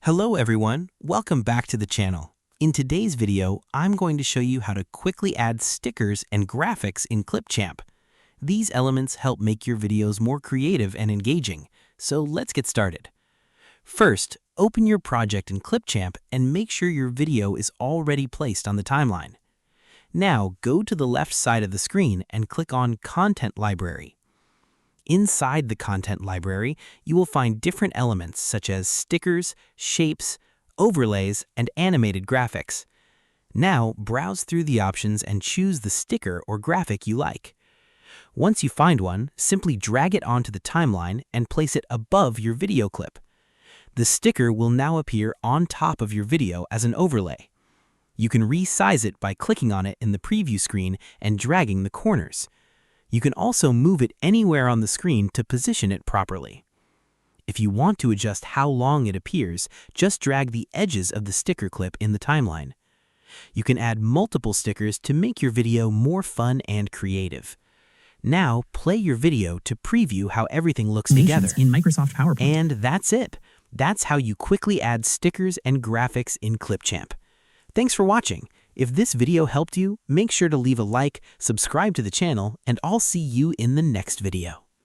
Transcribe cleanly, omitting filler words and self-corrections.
Hello everyone, welcome back to the channel. In today's video, I'm going to show you how to quickly add stickers and graphics in Clipchamp. These elements help make your videos more creative and engaging, so let's get started. First, open your project in Clipchamp and make sure your video is already placed on the timeline. Now, go to the left side of the screen and click on Content Library. Inside the content library, you will find different elements such as stickers, shapes, overlays, and animated graphics. Now, browse through the options and choose the sticker or graphic you like. Once you find one, simply drag it onto the timeline and place it above your video clip. The sticker will now appear on top of your video as an overlay. You can resize it by clicking on it in the preview screen and dragging the corners. You can also move it anywhere on the screen to position it properly. If you want to adjust how long it appears, just drag the edges of the sticker clip in the timeline. You can add multiple stickers to make your video more fun and creative. Now, play your video to preview how everything looks together. In Microsoft PowerPoint. And that's it. That's how you quickly add stickers and graphics in Clipchamp. Thanks for watching. If this video helped you, make sure to leave a like, subscribe to the channel, and I'll see you in the next video.